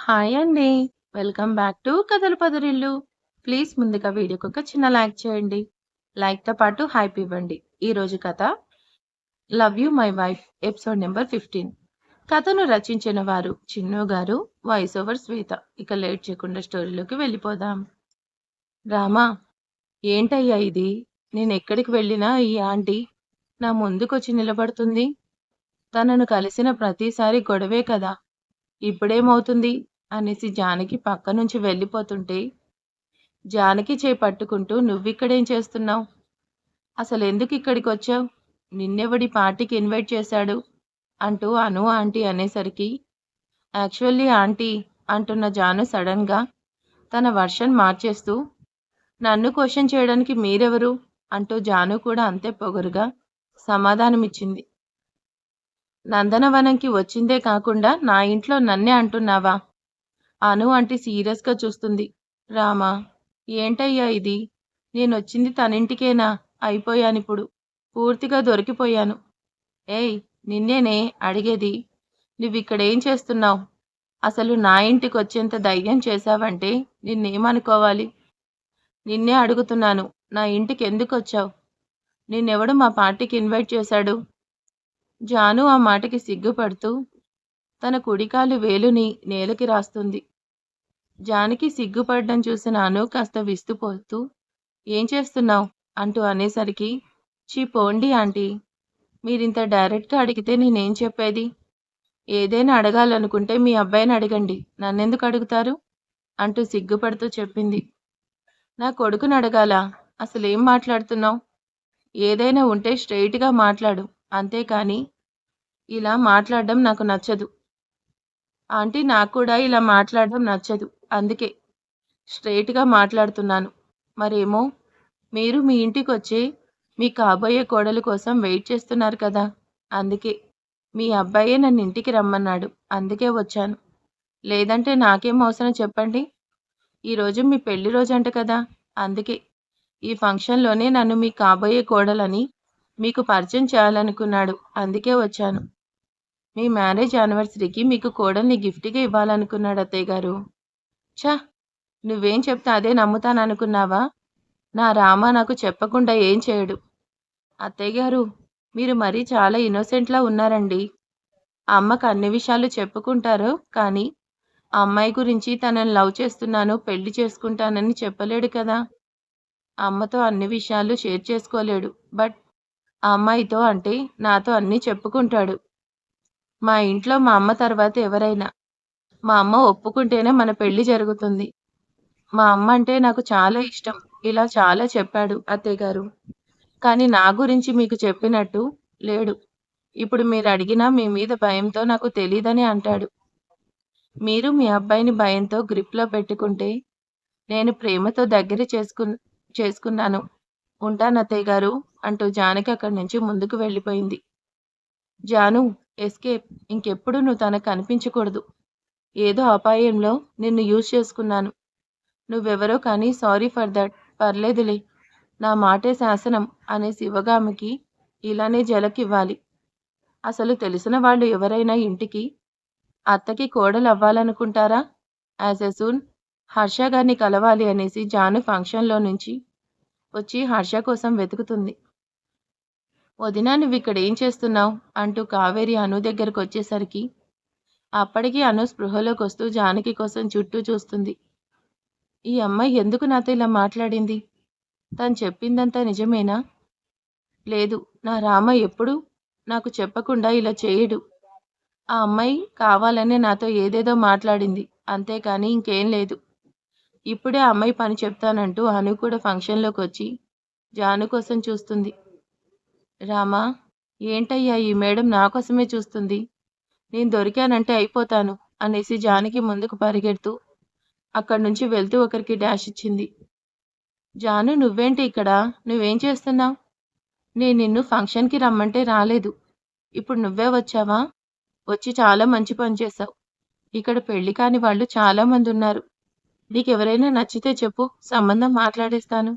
Hi అండి. Welcome back to కథల పదరిల్లు. Please ముందుగా వీడియోకి ఒక చిన్న లైక్ చేయండి. లైక్‌తో పాటు హైప్ ఇవ్వండి. ఈరోజు కథ 'love you my wife' episode number 15. కథను రచించిన వారు చిన్ను గారు, వాయిస్ ఓవర్ శ్వేత. ఇక లేట్ చేయకుండా స్టోరీలోకి వెళ్ళిపోదాం. రామా, ఏంటయ్యా ఇది? నేనెక్కడికి వెళ్ళినా ఈ ఆంటీ నా ముందుకొచ్చి నిలబడుతుంది. తనను కలిసిన ప్రతిసారి గొడవే కదా! ఇప్పుడేమవుతుంది? అనేసి జానకి పక్క నుంచి వెళ్ళిపోతుంటే, జానకి చేయి పట్టుకుంటూ నువ్విక్కడేం చేస్తున్నావు? అసలెందుకిక్కడికొచ్చావు? నిన్నెవడీ పార్టీకి ఇన్వైట్ చేశాడు? అంటూ అను ఆంటీ అనేసరికి, యాక్చువల్లీ ఆంటీ అంటున్న జాను సడన్‌గా తన వర్షన్ మార్చేస్తూ, నన్ను క్వెషన్ చేయడానికి మీరెవరు? అంటూ జాను కూడా అంతే పొగరుగా సమాధానమిచ్చింది. నందనవనంకి వచ్చిందే కాకుండా నా ఇంట్లో నన్నే అంటున్నావా? అను ఆంటీ సీరియస్‌గా చూస్తుంది. రామా, ఏంటయ్యా ఇది? నేనొచ్చింది తనింటికేనా? అయిపోయానిప్పుడు. పూర్తిగా దొరికిపోయాను. ఏయ్! నిన్నేనే అడిగేది. నువ్విక్కడేం చేస్తున్నావు? అసలు నా ఇంటికొచ్చేంత ధైర్యం చేశావంటే నిన్నేమనుకోవాలి? నిన్నే అడుగుతున్నాను. నా ఇంటికెందుకొచ్చావు? నిన్నెవడు మా పార్టీకి ఇన్వైట్ చేశాడు? జాను ఆ మాటకి సిగ్గుపడుతూ తన కుడికాలు వేలుని నేలకి రాస్తుంది. జానకి సిగ్గుపడడం చూసిన అను కాస్త విస్తుపోతూ, ఏం చేస్తున్నావు? అంటూ అనేసరికి, ఛీ పోండి ఆంటీ. మీరింత డైరెక్ట్‌గా అడిగితే నేనేం చెప్పేది? ఏదైనా అడగాలనుకుంటే మీ అబ్బాయిని అడగండి. నన్నెందుకు అడుగుతారు? అంటూ సిగ్గుపడుతూ చెప్పింది. నా కొడుకుని అడగాలా? అసలేం మాట్లాడుతున్నావు? ఏదైనా ఉంటే స్ట్రెయిట్‌గా మాట్లాడు. అంతేకానీ ఇలా మాట్లాడడం నాకు నచ్చదు. ఆంటీ నాకు కూడా ఇలా మాట్లాడడం నచ్చదు. అందుకే స్ట్రెయిట్‌గా మాట్లాడుతున్నాను. మరేమో మీరు మీ ఇంటికొచ్చే మీ కాబోయే కోడలు కోసం వెయిట్ చేస్తున్నారు కదా! అందుకే. మీ అబ్బాయే నన్నింటికి రమ్మన్నాడు. అందుకే వచ్చాను. లేదంటే నాకేం అవసరం చెప్పండి? ఈరోజు మీ పెళ్లి రోజంట కదా! అందుకే. ఈ ఫంక్షన్‌లోనే నన్ను మీ కాబోయే కోడలని మీకు పరిచయం చేయాలనుకున్నాడు. అందుకే వచ్చాను. మీ మ్యారేజ్ యానివర్సరీకి మీకు కోడల్ని గిఫ్ట్‌గా ఇవ్వాలనుకున్నాడు అత్తయ్యగారు. ఛ! నువ్వేం చెప్తే అదే నమ్ముతాననుకున్నావా? నా రామ నాకు చెప్పకుండా ఏం చేయడు. అత్తయ్యగారు, మీరు మరీ చాలా ఇన్నోసెంట్‌లా ఉన్నారండి. అమ్మకు అన్ని విషయాలు చెప్పుకుంటారు. కానీ, ఆ అమ్మాయి గురించి తనని లవ్ చేస్తున్నాను, పెళ్లి చేసుకుంటానని చెప్పలేడు కదా! అమ్మతో అన్ని విషయాలు షేర్ చేసుకోలేడు. బట్, ఆ అమ్మాయితో అంటే నాతో అన్నీ చెప్పుకుంటాడు. మా ఇంట్లో మా అమ్మ తర్వాత ఎవరైనా. మా అమ్మ ఒప్పుకుంటేనే మన పెళ్లి జరుగుతుంది. మా అమ్మ అంటే నాకు చాలా ఇష్టం. ఇలా చాలా చెప్పాడు అత్తయ్యగారు. కానీ నా గురించి మీకు చెప్పినట్టు లేడు. ఇప్పుడు మీరడిగినా మీ మీద భయంతో నాకు తెలీదని అంటాడు. మీరు మీ అబ్బాయిని భయంతో గ్రిప్‌లో పెట్టుకుంటే, నేను ప్రేమతో దగ్గర చేసుకున్నాను. ఉంటానత్తయ్యగారు అంటూ జానకి అక్కడి నుంచి ముందుకు వెళ్ళిపోయింది. జాను, ఎస్కేప్. ఇంకెప్పుడు నువ్వు తనకు కనిపించకూడదు. ఏదో అపాయంలో నిన్ను యూజ్ చేసుకున్నాను. నువ్వెవరో కానీ సారీ ఫర్ దట్. పర్లేదులే. నా మాటే శాసనం అనే శివగామికి ఇలానే జలకివ్వాలి. అసలు తెలిసిన వాళ్ళు ఎవరైనా ఇంటికి అత్తకి కోడలవ్వాలనుకుంటారా? యాజ్ ఎ సూన్ హర్ష గారిని కలవాలి అనేసి జాను ఫంక్షన్‌లో నుంచి వచ్చి హర్ష కోసం వెతుకుతుంది. వదినా నువ్విక్కడేం చేస్తున్నావు? అంటూ కావేరి అను దగ్గరకొచ్చేసరికి అప్పటికి అను స్పృహలోకొస్తూ జానకి కోసం చుట్టూ చూస్తుంది. ఈ అమ్మాయి ఎందుకు నాతో ఇలా మాట్లాడింది? తను చెప్పిందంతా నిజమేనా? లేదు. నా రామ ఎప్పుడూ నాకు చెప్పకుండా ఇలా చేయడు. ఆ అమ్మాయి కావాలనే నాతో ఏదేదో మాట్లాడింది. అంతేకానీ ఇంకేం లేదు. ఇప్పుడే ఆ అమ్మాయి పని చెప్తానంటూ అను కూడా ఫంక్షన్‌లోకొచ్చి జాను కోసం చూస్తుంది. రామా, ఏంటయ్యా ఈ మేడం నా కోసమే చూస్తుంది. నేను దొరికానంటే అయిపోతాను అనేసి జానకి ముందుకు పరిగెడుతూ అక్కడి నుంచి వెళ్తూ ఒకరికి డాష్ ఇచ్చింది. జాను నువ్వేంటి ఇక్కడ? నువ్వేం చేస్తున్నావు? నేను నిన్ను ఫంక్షన్‌కి రమ్మంటే రాలేదు. ఇప్పుడు నువ్వే వచ్చావా? వచ్చి చాలా మంచి పని చేశావు. ఇక్కడ పెళ్లి కాని వాళ్ళు చాలా మందున్నారు. నీకెవరైనా నచ్చితే చెప్పు. సంబంధం మాట్లాడేస్తాను.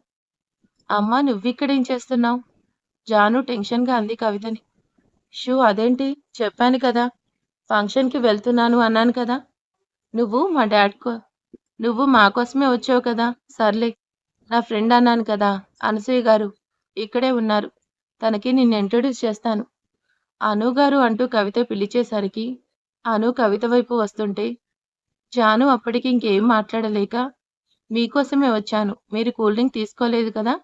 అమ్మా నువ్విక్కడేం చేస్తున్నావు? జాను టెన్షన్‌గా అంది కవితని. షూ అదేంటి? చెప్పాను కదా! ఫంక్షన్‌కి వెళ్తున్నాను అన్నాను కదా! నువ్వు మా డాడ్ కో నువ్వు మా కోసమే వచ్చావు కదా! సర్లే. నా ఫ్రెండ్ అన్నాను కదా! అనసూయ గారు ఇక్కడే ఉన్నారు. తనకి నిన్ను ఇంట్రొడ్యూస్ చేస్తాను. అను గారు అంటూ కవిత పిలిచేసరికి అను కవిత వైపు వస్తుంటే జాను అప్పటికి ఇంకేం మాట్లాడలేక మీకోసమే వచ్చాను. మీరు కూల్ డ్రింక్ తీసుకోలేదు కదా!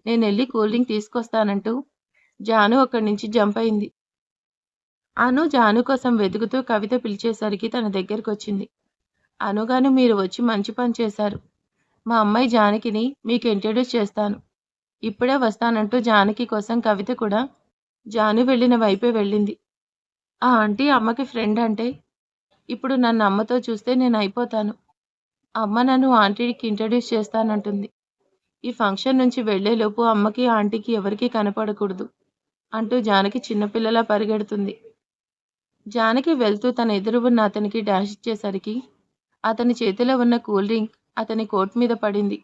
నేనెళ్ళి కూల్ డ్రింక్ తీసుకొస్తానంటూ జాను అక్కడి నుంచి జంప్ అయింది. అను జాను కోసం వెతుకుతూ కవిత పిలిచేసరికి తన దగ్గరకొచ్చింది. అనుగాను మీరు వచ్చి మంచి పని చేశారు. మా అమ్మాయి జానకిని మీకు ఇంట్రొడ్యూస్ చేస్తాను. ఇప్పుడే వస్తానంటూ జానకి కోసం కవిత కూడా జాను వెళ్ళిన వైపే వెళ్ళింది. ఆ ఆంటీ అమ్మకి ఫ్రెండ్ అంటే ఇప్పుడు నన్ను అమ్మతో చూస్తే నేనయిపోతాను. అమ్మ నన్ను ఆంటీకి ఇంట్రొడ్యూస్ చేస్తానంటుంది. ఈ ఫంక్షన్ నుంచి వెళ్ళేలోపు అమ్మకి, ఆంటీకి ఎవరికీ కనపడకూడదు అంటూ జానకి చిన్నపిల్లలా పరిగెడుతుంది. జానకి వెళ్తూ తన ఎదురు ఉన్న అతనికి డాష్ ఇచ్చేసరికి అతని చేతిలో ఉన్న కూల్ డ్రింక్ అతని కోట్ మీద పడింది.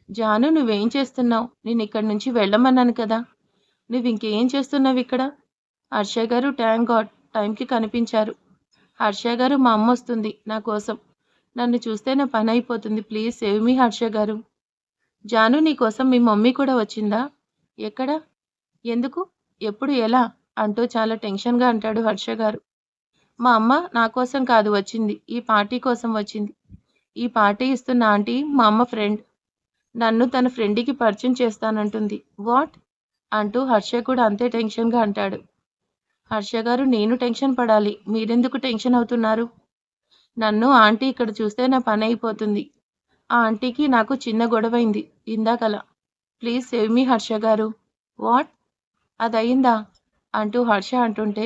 జాను నువ్వేం చేస్తున్నావు? నేనిక్కడి నుంచి వెళ్ళమన్నాను కదా! నువ్వింకేం చేస్తున్నావిక్కడ? హర్ష గారు థాంక్ గాడ్ టైంకి కనిపించారు. హర్ష గారు మా అమ్మొస్తుంది నా కోసం. నన్ను చూస్తే నా పనయిపోతుంది. ప్లీజ్ సేవ్ మీ హర్ష గారు. జాను నీకోసం మీ మమ్మీ కూడా వచ్చిందా? ఎక్కడ? ఎందుకు? ఎప్పుడు? ఎలా? అంటూ చాలా టెన్షన్‌గా అంటాడు హర్ష గారు. మా అమ్మ నా కోసం కాదు వచ్చింది. ఈ పార్టీ కోసం వచ్చింది. ఈ పార్టీ ఇస్తున్న ఆంటీ మా అమ్మ ఫ్రెండ్. నన్ను తన ఫ్రెండ్‌కి పరిచయం చేస్తానంటుంది. వాట్? అంటూ హర్ష కూడా అంతే టెన్షన్‌గా అంటాడు. హర్ష గారు నేను టెన్షన్ పడాలి. మీరెందుకు టెన్షన్ అవుతున్నారు? నన్ను ఆంటీ ఇక్కడ చూస్తే నా పనయిపోతుంది. ఆ ఆంటీకి నాకు చిన్న గొడవైంది ఇందాకల. ప్లీజ్ సేవ్ మీ హర్ష గారు. వాట్? అదయిందా? అంటూ హర్ష అంటుంటే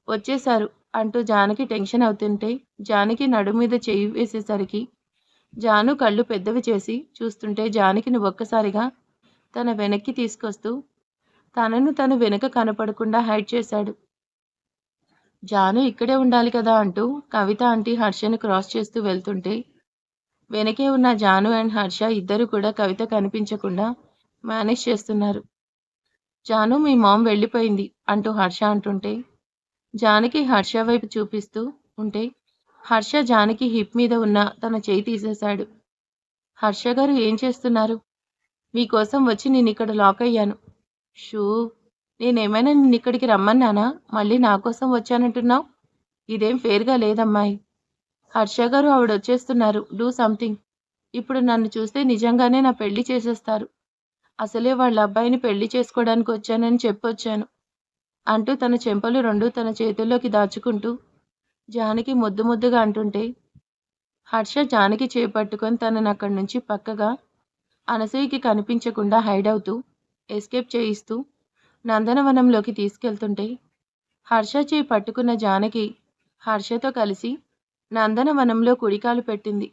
వచ్చేశారు అంటూ జానకి టెన్షన్ అవుతుంటే జానకి నడుము మీద చెయ్యి వేసేసరికి జాను కళ్ళు పెద్దవి చేసి చూస్తుంటే జానకిని ఒక్కసారిగా తన వెనక్కి తీసుకొస్తూ తనను తను వెనుక కనపడకుండా హైడ్ చేశాడు. జాను ఇక్కడే ఉండాలి కదా అంటూ కవిత ఆంటీ హర్షని క్రాస్ చేస్తూ వెళ్తుంటే వెనకే ఉన్న జాను అండ్ హర్ష ఇద్దరు కూడా కవిత కనిపించకుండా మేనేజ్ చేస్తున్నారు. జాను మీ మామ్ వెళ్ళిపోయింది అంటూ హర్ష అంటుంటే జానకి హర్ష వైపు చూపిస్తూ ఉంటే హర్ష జానకి హిప్ మీద ఉన్న తన చేయి తీసేశాడు. హర్ష గారు ఏం చేస్తున్నారు? మీకోసం వచ్చి నేనిక్కడ లాక్ అయ్యాను. షూ నేనేమైనా నిన్నిక్కడికి రమ్మన్నానా? మళ్ళీ నా కోసం వచ్చానంటున్నావు? ఇదేం ఫెయిర్‌గా లేదమ్మాయి. హర్ష గారు ఆవిడొచ్చేస్తున్నారు. Do something. ఇప్పుడు నన్ను చూస్తే నిజంగానే నా పెళ్లి చేసేస్తారు. అసలే వాళ్ళ అబ్బాయిని పెళ్లి చేసుకోవడానికి వచ్చానని చెప్పొచ్చాను. అంటూ తన చెంపలు రెండూ తన చేతుల్లోకి దాచుకుంటూ జానకి ముద్దు ముద్దుగా అంటుంటే హర్ష జానకి చేపట్టుకొని తననక్కడి నుంచి పక్కగా అనసూయకి కనిపించకుండా హైడ్ అవుతూ ఎస్కేప్ చేయిస్తూ నందనవనంలోకి తీసుకెళ్తుంటే హర్ష చేయి పట్టుకున్న జానకి హర్షతో కలిసి నందనవనంలో కుడికాలు పెట్టింది.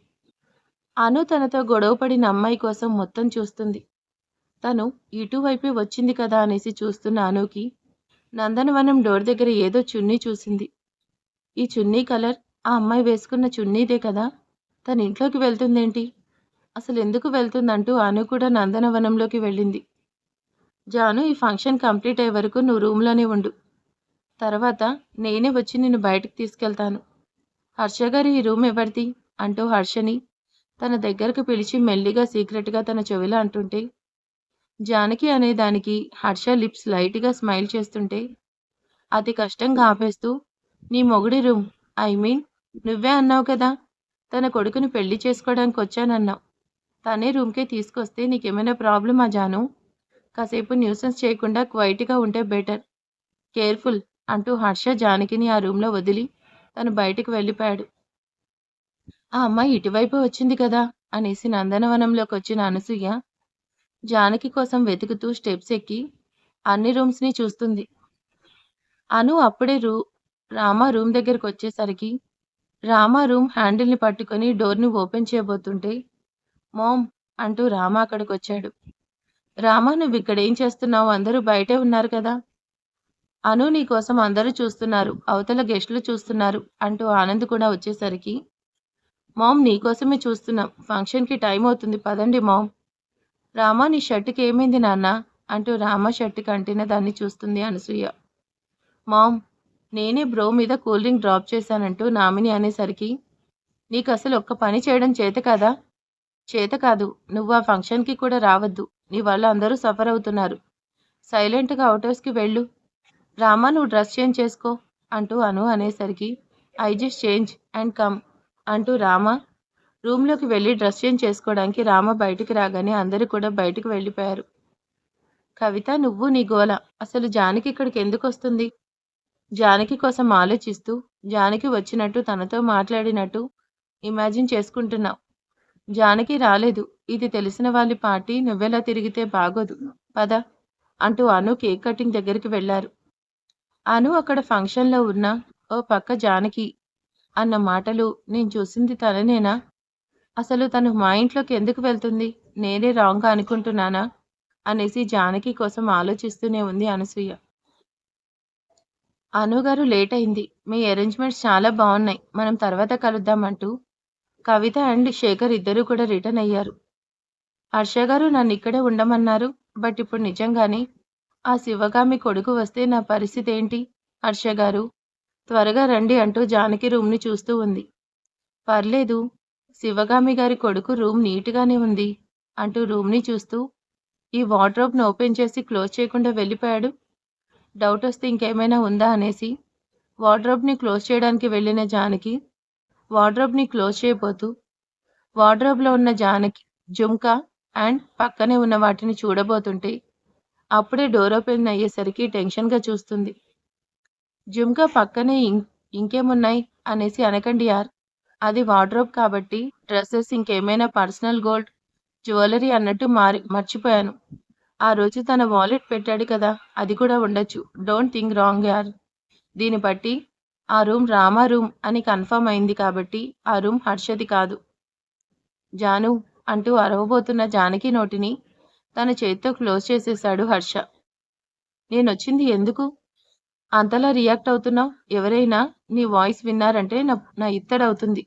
అను తనతో గొడవపడిన అమ్మాయి కోసం మొత్తం చూస్తుంది. తను ఇటువైపే వచ్చింది కదా అనేసి చూస్తున్న అనుకి నందనవనం డోర్ దగ్గర ఏదో చున్నీ చూసింది. ఈ చున్నీ కలర్ ఆ అమ్మాయి వేసుకున్న చున్నీదే కదా! తను ఇంట్లోకి వెళ్తుందేంటి? అసలెందుకు వెళ్తుందంటూ అను కూడా నందనవనంలోకి వెళ్ళింది. జాను ఈ ఫంక్షన్ కంప్లీట్ అయ్యే వరకు నువ్వు రూమ్‌లోనే ఉండు. తర్వాత నేనే వచ్చి నిన్ను బయటికి తీసుకెళ్తాను. హర్ష గారు ఈ రూమ్ ఎవరిది? అంటూ హర్షని తన దగ్గరకు పిలిచి మెల్లిగా సీక్రెట్‌గా తన చెవిలో అంటుంటే జానకి అనేదానికి హర్ష లిప్స్ లైట్‌గా స్మైల్ చేస్తుంటే అతి కష్టంగా ఆపేస్తూ నీ మొగుడి రూమ్ ఐ మీన్ నువ్వే అన్నావు కదా! తన కొడుకుని పెళ్లి చేసుకోవడానికొచ్చానన్నావు. తనే రూమ్‌కే తీసుకొస్తే నీకేమైనా ప్రాబ్లమా జాను? కాసేపు న్యూసెన్స్ చేయకుండా క్వైట్‌గా ఉంటే బెటర్. కేర్‌ఫుల్ అంటూ హర్ష జానకిని ఆ రూమ్‌లో వదిలి తను బయటికి వెళ్ళిపోయాడు. ఆ అమ్మాయి ఇటువైపే వచ్చింది కదా! అనేసి నందనవనంలోకొచ్చిన అనసూయ జానకి కోసం వెతుకుతూ స్టెప్స్ ఎక్కి అన్ని రూమ్స్‌ని చూస్తుంది. అను అప్పుడే రామ రూమ్ దగ్గరకొచ్చేసరికి రామ రూమ్ హ్యాండిల్‌ని పట్టుకొని డోర్‌ని ఓపెన్ చేయబోతుంటే మామ్ అంటూ రామ అక్కడికొచ్చాడు. రామ నువ్విక్కడేం చేస్తున్నావు? అందరూ బయటే ఉన్నారు కదా! అను నీ కోసం అందరూ చూస్తున్నారు. అవతల గెస్టులు చూస్తున్నారు అంటూ ఆనంద్ కూడా వచ్చేసరికి మామ్ నీకోసమే చూస్తున్నాం. ఫంక్షన్‌కి టైం అవుతుంది పదండి మామ్. రామ నీ షర్ట్‌కి ఏమైంది నాన్న? అంటూ రామ షర్ట్‌కి అంటిన దాన్ని చూస్తుంది అనసూయ. మామ్ నేనే బ్రో మీద కూల్ డ్రింక్ డ్రాప్ చేశానంటూ నామిని అనేసరికి నీకసలు ఒక్క పని చేయడం చేత కాదా? చేత కాదు. నువ్వు ఆ ఫంక్షన్‌కి కూడా రావద్దు. నీ వల్ల అందరూ సఫర్ అవుతున్నారు. సైలెంట్‌గా ఔట్ హౌస్‌కి వెళ్ళు. రామా నువ్వు డ్రెస్ చేంజ్ చేసుకో అంటూ అను అనేసరికి I just change and come అంటూ రామ రూమ్‌లోకి వెళ్లి డ్రెస్ చేంజ్ చేసుకోవడానికి రామ బయటికి రాగానే అందరూ కూడా బయటికి వెళ్ళిపోయారు. కవిత నువ్వు నీ గోల. అసలు జానకి ఇక్కడికి ఎందుకొస్తుంది? జానకి కోసం ఆలోచిస్తూ జానకి వచ్చినట్టు తనతో మాట్లాడినట్టు ఇమాజిన్ చేసుకుంటున్నావు. జానకి రాలేదు. ఇది తెలిసిన వాళ్ళ పార్టీ నువ్వెలా తిరిగితే బాగోదు. పద అంటూ అను కేక్ కటింగ్ దగ్గరికి వెళ్లారు. అను అక్కడ ఫంక్షన్‌లో ఉన్న ఓ పక్క జానకి అన్న మాటలు నేను చూసింది తననేనా? అసలు తను మా ఇంట్లోకి ఎందుకు వెళ్తుంది? నేనే రాంగ్‌గా అనుకుంటున్నానా? అనేసి జానకి కోసం ఆలోచిస్తూనే ఉంది అనసూయ. అనుగారు లేట్ అయింది. మీ అరేంజ్‌మెంట్స్ చాలా బావున్నాయి. మనం తర్వాత కలుద్దాం అంటూ కవిత అండ్ శేఖర్ ఇద్దరూ కూడా రిటర్న్ అయ్యారు. హర్ష గారు నన్నిక్కడే ఉండమన్నారు. బట్ ఇప్పుడు నిజంగానే ఆ శివగామి కొడుకు వస్తే నా పరిస్థితేంటి? హర్ష గారు త్వరగా రండి అంటూ జానకి రూమ్‌ని చూస్తూ ఉంది. పర్లేదు. శివగామి గారి కొడుకు రూమ్ నీట్‌గానే ఉంది అంటూ రూమ్‌ని చూస్తూ ఈ వార్డ్‌రోబ్‌ని ఓపెన్ చేసి క్లోజ్ చేయకుండా వెళ్ళిపోయాడు. డౌటొస్తే ఇంకేమైనా ఉందా అనేసి వార్డ్‌రోబ్‌ని క్లోజ్ చేయడానికి వెళ్ళిన జానకి వార్డ్‌రోబ్‌ని క్లోజ్ చేయబోతూ వార్డ్‌రోబ్‌లో ఉన్న జానకి, జుంకా అండ్ పక్కనే ఉన్న వాటిని చూడబోతుంటే అప్పుడే డోర్ ఓపెన్ అయ్యేసరికి టెన్షన్‌గా చూస్తుంది. జుంకా పక్కనే ఇంకేమున్నాయి అనేసి అనకండి యార్. అది వార్డ్‌రోబ్ కాబట్టి డ్రెసెస్ ఇంకేమైనా పర్సనల్ గోల్డ్, జ్యువెల్లరీ అన్నట్టు మర్చిపోయాను. ఆ రోజు తన వాలెట్ పెట్టాడు కదా! అది కూడా ఉండొచ్చు. డోంట్ థింక్ రాంగ్ యార్. దీన్ని బట్టి ఆ రూమ్ రామా రూమ్ అని కన్ఫర్మ్ అయింది కాబట్టి ఆ రూమ్ హర్షది కాదు. జాను అంటూ అరవబోతున్న జానకి నోటిని తన చేత్తో క్లోజ్ చేసేశాడు హర్ష. నేనొచ్చింది ఎందుకు? అంతలా రియాక్ట్ అవుతున్నావు? ఎవరైనా నీ వాయిస్ విన్నారంటే నా ఇత్తడవుతుంది.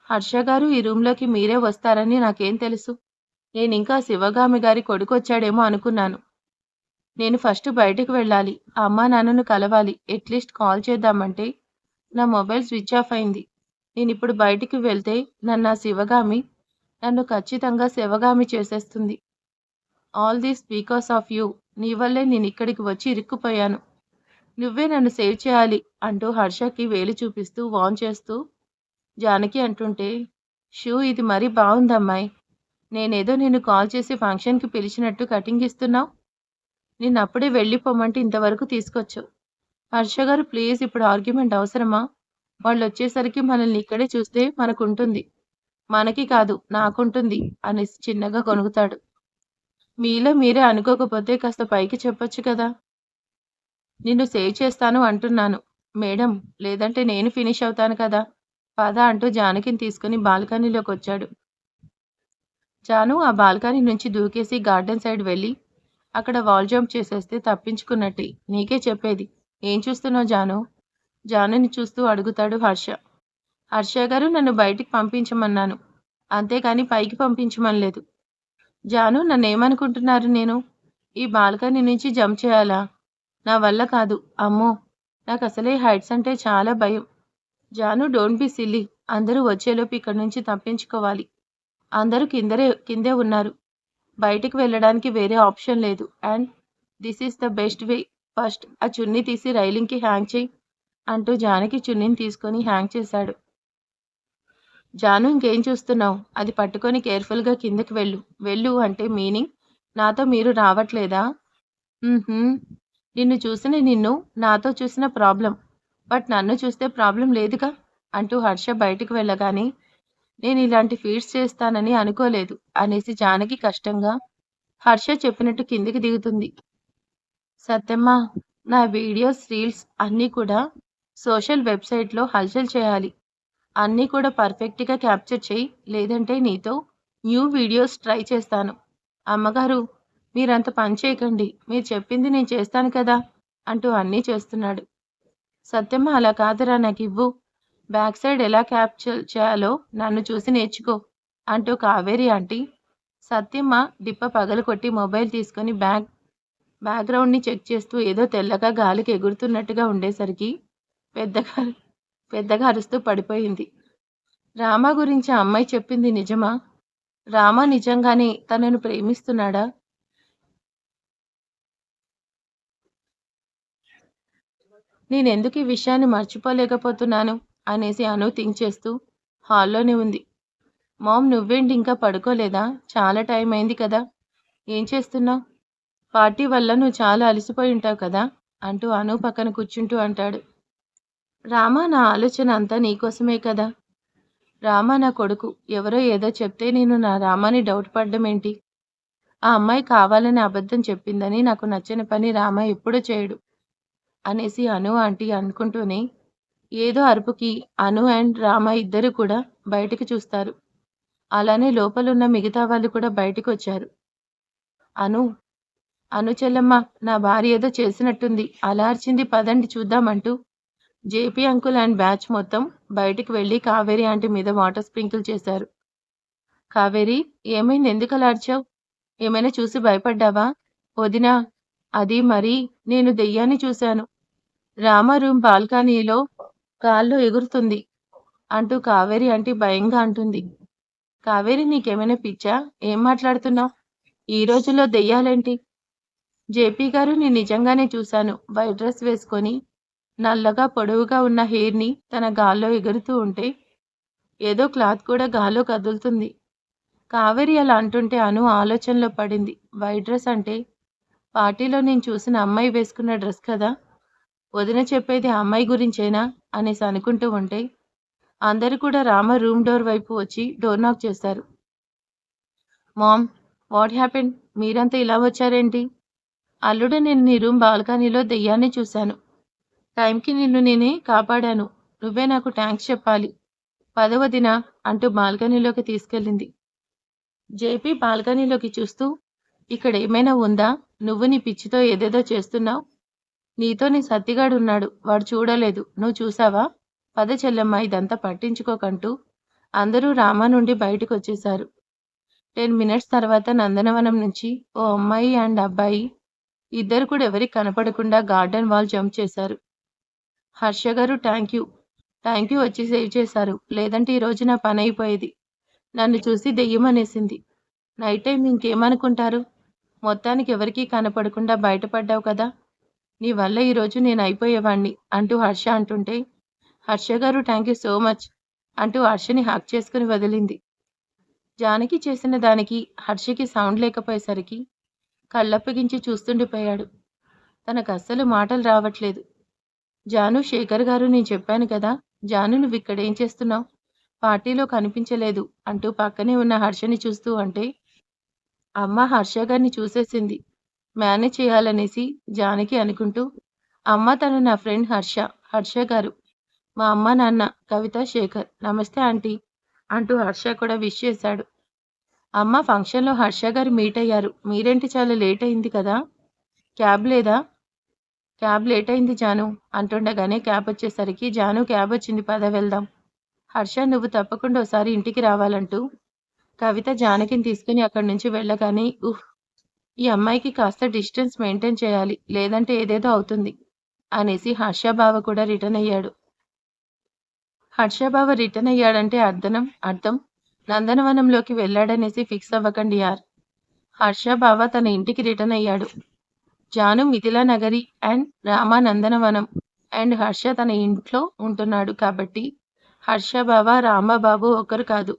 హర్ష గారు ఈ రూమ్‌లోకి మీరే వస్తారని నాకేం తెలుసు? నేనింకా శివగామి గారి కొడుకొచ్చాడేమో అనుకున్నాను. నేను ఫస్ట్ బయటికి వెళ్ళాలి. అమ్మానాన్నను కలవాలి. అట్‌లీస్ట్ కాల్ చేద్దామంటే నా మొబైల్ స్విచ్ ఆఫ్ అయింది. నేనిప్పుడు బయటికి వెళ్తే నన్నా శివగామి నన్ను ఖచ్చితంగా శివగామి చేసేస్తుంది. All this because of you. నీ వల్లే నేనిక్కడికి వచ్చి ఇరుక్కుపోయాను. నువ్వే నన్ను సేవ్ చేయాలి అంటూ హర్షకి వేలు చూపిస్తూ వార్న్ చేస్తూ జానకి అంటుంటే షూ ఇది మరీ బావుందమ్మాయి. నేనేదో నిన్ను కాల్ చేసి ఫంక్షన్‌కి పిలిచినట్టు కటింగ్ ఇస్తున్నావు. నిన్నప్పుడే వెళ్ళిపోమంటే ఇంతవరకు తీసుకొచ్చావు. హర్ష గారు ప్లీజ్ ఇప్పుడు ఆర్గ్యుమెంట్ అవసరమా? వాళ్ళొచ్చేసరికి మనల్ని ఇక్కడే చూస్తే మనకుంటుంది. మనకి కాదు నాకుంటుంది అనేసి చిన్నగా గొణుగుతాడు. మీలో మీరే అనుకోకపోతే కాస్త పైకి చెప్పొచ్చు కదా! నిన్ను సేవ్ చేస్తాను అంటున్నాను. మేడం లేదంటే నేను ఫినిష్ అవుతాను కదా! పద అంటూ జానకిని తీసుకుని బాల్కనీలోకొచ్చాడు. జాను ఆ బాల్కనీ నుంచి దూకేసి గార్డెన్ సైడ్ వెళ్ళి అక్కడ వాల్ జంప్ చేసేస్తే తప్పించుకున్నట్టే. నీకే చెప్పేది. ఏం చూస్తున్నావు జాను? జానుని చూస్తూ అడుగుతాడు హర్ష. హర్ష గారు నన్ను బయటికి పంపించమన్నాను. అంతేకాని పైకి పంపించమనలేదు. జాను నన్నేమనుకుంటున్నారు నేను? ఈ బాల్కనీ నుంచి జంప్ చేయాలా? నా వల్ల కాదు. అమ్మో! నాకసలే హైట్స్ అంటే చాలా భయం. Janu don't be silly. అందరూ వచ్చేలోపు ఇక్కడి నుంచి తప్పించుకోవాలి. అందరూ కిందే ఉన్నారు. బయటికి వెళ్ళడానికి వేరే ఆప్షన్ లేదు. And this is the best way. First ఆ చున్నీ తీసి రైలింగ్‌కి హ్యాంగ్ చెయ్యి అంటూ జానకి చున్నీని తీసుకొని హ్యాంగ్ చేశాడు. జాను ఇంకేం చూస్తున్నావు? అది పట్టుకొని కేర్‌ఫుల్‌గా కిందకి వెళ్ళు. వెళ్ళు అంటే మీనింగ్ నాతో మీరు రావట్లేదా? హుహు. నిన్ను నాతో చూసిన ప్రాబ్లమ్. బట్ నన్ను చూస్తే ప్రాబ్లమ్ లేదుగా అంటూ హర్ష బయటికి వెళ్ళగానే నేనిలాంటి ఫీట్స్ చేస్తానని అనుకోలేదు అనేసి జానకి కష్టంగా హర్ష చెప్పినట్టు కిందికి దిగుతుంది. సత్యమ్మ నా వీడియోస్, రీల్స్ అన్నీ కూడా సోషల్ వెబ్‌సైట్‌లో హల్చల్ చేయాలి. అన్నీ కూడా పర్ఫెక్ట్‌గా క్యాప్చర్ చెయ్యి. లేదంటే నీతో న్యూ వీడియోస్ ట్రై చేస్తాను. అమ్మగారు మీరంత పని చేయకండి. మీరు చెప్పింది నేను చేస్తాను కదా! అంటూ అన్నీ చేస్తున్నాడు. సత్యమ్మ అలా కాదురా నాకివ్వు. బ్యాక్ సైడ్ ఎలా క్యాప్చర్ చేయాలో నన్ను చూసి నేర్చుకో అంటూ కావేరి ఆంటీ సత్యమ్మ డిప్ప పగలగొట్టి మొబైల్ తీసుకొని బ్యాక్‌గ్రౌండ్‌ని చెక్ చేస్తూ ఏదో తెల్లగా గాలికి ఎగురుతున్నట్టుగా ఉండేసరికి పెద్దగా పెద్దగా అరుస్తూ పడిపోయింది. రామ గురించి ఆ అమ్మాయి చెప్పింది నిజమా? రామ నిజంగానే తనను ప్రేమిస్తున్నాడా? నేనెందుకు ఈ విషయాన్ని మర్చిపోలేకపోతున్నాను అనేసి అను థింక్ చేస్తూ హాల్లోనే ఉంది. మామ్ నువ్వేంటి ఇంకా పడుకోలేదా? చాలా టైం అయింది కదా! ఏం చేస్తున్నావు? పార్టీ వల్ల నువ్వు చాలా అలసిపోయి ఉంటావు కదా! అంటూ అను పక్కన కూర్చుంటూ అంటాడు. రామ నా ఆలోచన అంతా నీకోసమే కదా! రామ నా కొడుకు. ఎవరో ఏదో చెప్తే నేను నా రామాని డౌట్ పడ్డం ఏంటి? ఆ అమ్మాయి కావాలని అబద్ధం చెప్పిందని నాకు నచ్చని పని రామ ఎప్పుడూ చేయడు అనేసి అను ఆంటీ అనుకుంటూనే ఏదో అరుపుకి అను అండ్ రామ ఇద్దరు కూడా బయటికి చూస్తారు. అలానే లోపలున్న మిగతా వాళ్ళు కూడా బయటికొచ్చారు. అను, అను చెల్లెమ్మ నా భార్య ఏదో చేసినట్టుంది. అలా అరిచింది పదండి చూద్దామంటూ జేపీ అంకుల్ అండ్ బ్యాచ్ మొత్తం బయటికి వెళ్లి కావేరి ఆంటీ మీద వాటర్ స్ప్రింకిల్ చేశారు. కావేరి ఏమైంది ఎందుకలా అరిచావు? ఏమైనా చూసి భయపడ్డావా? వదినా అది మరి నేను దెయ్యాన్ని చూశాను. రామ రూమ్ బాల్కనీలో గాల్లో ఎగురుతుంది అంటూ కావేరి ఆంటీ భయంగా అంటుంది. కావేరి నీకేమైనా పిచ్చా? ఏం మాట్లాడుతున్నావు? ఈ రోజుల్లో దెయ్యాలేంటి? జేపీ గారు నేను నిజంగానే చూశాను. వైట్ డ్రెస్ వేసుకొని నల్లగా పొడవుగా ఉన్న హెయిర్‌ని తన గాల్లో ఎగురుతూ ఉంటే ఏదో క్లాత్ కూడా గాల్లో కదులుతుంది. కావేరి అలా అంటుంటే అను ఆలోచనలో పడింది. వైట్ డ్రెస్ అంటే పార్టీలో నేను చూసిన అమ్మాయి వేసుకున్న డ్రెస్ కదా! వదిన చెప్పేది ఆ అమ్మాయి గురించేనా? అనేసి అనుకుంటూ ఉంటే అందరూ కూడా రామ రూమ్ డోర్ వైపు వచ్చి డోర్ నాక్ చేశారు. Mom what happened? మీరంతా ఇలా వచ్చారేంటి? అల్లుడు నేను నీ రూమ్ బాల్కనీలో దెయ్యాన్ని చూశాను. టైంకి నిన్ను నేనే కాపాడాను. నువ్వే నాకు థాంక్స్ చెప్పాలి. పద వదినా అంటూ బాల్కనీలోకి తీసుకెళ్ళింది. జేపీ బాల్కనీలోకి చూస్తూ ఇక్కడ ఏమైనా ఉందా? నువ్వు నీ పిచ్చితో ఏదేదో చేస్తున్నావు. నీతో నీ సత్తిగాడున్నాడు. వాడు చూడలేదు. నువ్వు చూసావా? పద చెల్లెమ్మ ఇదంతా పట్టించుకోకంటూ అందరూ రామ నుండి బయటకొచ్చేశారు. 10 మినిట్స్ తర్వాత నందనవనం నుంచి ఓ అమ్మాయి అండ్ అబ్బాయి ఇద్దరు కూడా ఎవరికి కనపడకుండా గార్డెన్ వాల్ జంప్ చేశారు. హర్ష గారు థ్యాంక్ యూ వచ్చి సేవ్ చేశారు. లేదంటే ఈరోజు నా పనైపోయేది. నన్ను చూసి దెయ్యమనేసింది. Night time ఇంకేమనుకుంటారు? మొత్తానికి ఎవరికీ కనపడకుండా బయటపడ్డావు కదా! నీ వల్ల ఈరోజు నేను అయిపోయేవాణ్ణి అంటూ హర్ష అంటుంటే హర్ష గారు థ్యాంక్ యూ సో మచ్ అంటూ హర్షని హగ్ చేసుకుని వదిలింది. జానకి చేసిన దానికి హర్షకి సౌండ్ లేకపోయేసరికి కళ్ళప్పగించి చూస్తుండిపోయాడు. తనకస్సలు మాటలు రావట్లేదు. జాను శేఖర్ గారు నేను చెప్పాను కదా! జాను నువ్విక్కడేం చేస్తున్నావు? పార్టీలో కనిపించలేదు అంటూ పక్కనే ఉన్న హర్షని చూస్తూ అంటే అమ్మ హర్ష గారిని చూసేసింది. మేనేజ్ చేయాలనేసి జానకి అనుకుంటూ అమ్మ తను నా ఫ్రెండ్ హర్ష. హర్ష గారు. మా అమ్మ నాన్న కవిత శేఖర్. నమస్తే ఆంటీ అంటూ హర్ష కూడా విష్ చేశాడు. అమ్మ ఫంక్షన్‌లో హర్ష గారు మీట్ అయ్యారు. మీరేంటి చాలా లేట్ అయింది కదా! క్యాబ్ లేదా? క్యాబ్ లేట్ అయింది జాను అంటుండగానే క్యాబ్ వచ్చేసరికి జాను క్యాబ్ వచ్చింది పద వెళ్దాం. హర్ష నువ్వు తప్పకుండా ఓసారి ఇంటికి రావాలంటూ కవిత జానకిని తీసుకుని అక్కడి నుంచి వెళ్ళగానే ఈ అమ్మాయికి కాస్త డిస్టెన్స్ మెయింటైన్ చేయాలి. లేదంటే ఏదేదో అవుతుంది అనేసి హర్ష బావ కూడా రిటర్న్ అయ్యాడు. హర్ష బావ రిటర్న్ అయ్యాడంటే అర్థం నందనవనంలోకి వెళ్ళాడనేసి ఫిక్స్ అవ్వకండి యార్. హర్ష బావ తన ఇంటికి రిటర్న్ అయ్యాడు. జాను మిథిలా నగరి అండ్ రామ నందనవనం అండ్ హర్ష తన ఇంట్లో ఉంటున్నాడు కాబట్టి హర్ష బావ రామబాబు ఒకరు కాదు.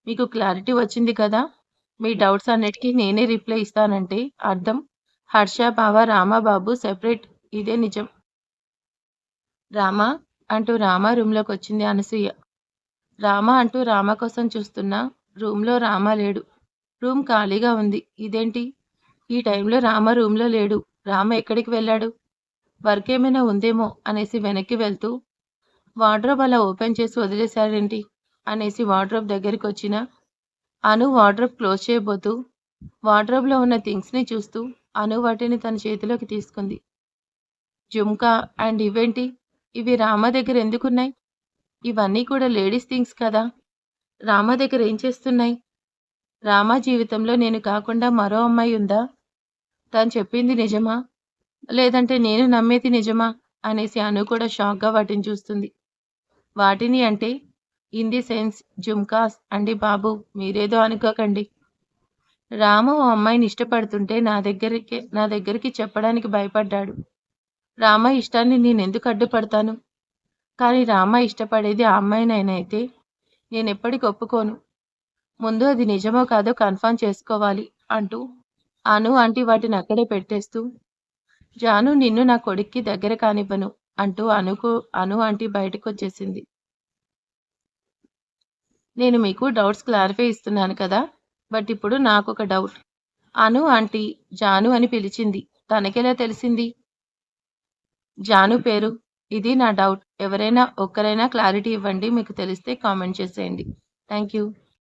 మీకు క్లారిటీ వచ్చింది కదా! మీ డౌట్స్ అన్నిటికీ నేనే రిప్లై ఇస్తానంటే అర్థం హర్ష బావ రామబాబు సెపరేట్. ఇదే నిజం. రామా అంటూ రామ రూమ్‌లోకొచ్చింది అనసూయ. రామ అంటూ రామ కోసం చూస్తున్నా రూమ్‌లో రామ లేడు. రూమ్ ఖాళీగా ఉంది. ఇదేంటి? ఈ టైంలో రామ రూమ్‌లో లేడు. రామ ఎక్కడికి వెళ్ళాడు? వర్క్ ఏమైనా ఉందేమో అనేసి వెనక్కి వెళ్తూ వార్డ్రోబ్ అలా ఓపెన్ చేసి వదిలేశారేంటి? అనేసి వార్డ్రోబ్ దగ్గరికొచ్చిన అను వార్డ్రోబ్ క్లోజ్ చేయబోతూ వార్డ్రోబ్‌లో ఉన్న థింగ్స్‌ని చూస్తూ అను వాటిని తన చేతిలోకి తీసుకుంది. జుమ్కా అండ్ ఇవేంటి? ఇవి రామ దగ్గర ఎందుకున్నాయి? ఇవన్నీ కూడా లేడీస్ థింగ్స్ కదా! రామ దగ్గర ఏం చేస్తున్నాయి? రామ జీవితంలో నేను కాకుండా మరో అమ్మాయి ఉందా? తను చెప్పింది నిజమా? లేదంటే నేను నమ్మేది నిజమా? అనేసి అను కూడా షాక్‌గా వాటిని చూస్తుంది. వాటిని అంటే ఇన్ ది సెన్స్ జుమ్కాస్ అండి బాబు, మీరేదో అనుకోకండి. రాము ఓ అమ్మాయిని ఇష్టపడుతుంటే నా దగ్గరికి చెప్పడానికి భయపడ్డాడు. రామ ఇష్టాన్ని నేనెందుకు అడ్డుపడతాను? కానీ రామ ఇష్టపడేది ఆ అమ్మాయినైతే నేనెప్పటికి ఒప్పుకోను. ముందు అది నిజమో కాదో కన్ఫర్మ్ చేసుకోవాలి అంటూ అను ఆంటీ వాటిని అక్కడే పెట్టేస్తూ, జాను నిన్ను నా కొడుక్కి దగ్గర కానివ్వను అంటూ అను ఆంటీ బయటకొచ్చేసింది. నేను మీకు డౌట్స్ క్లారిఫై ఇస్తున్నాను కదా! బట్ ఇప్పుడు నాకొక డౌట్. అను ఆంటీ జాను అని పిలిచింది. తనకెలా తెలిసింది జాను పేరు? ఇది నా డౌట్. ఎవరైనా ఒక్కరైనా క్లారిటీ ఇవ్వండి. మీకు తెలిస్తే కామెంట్ చేసేయండి. Thank you.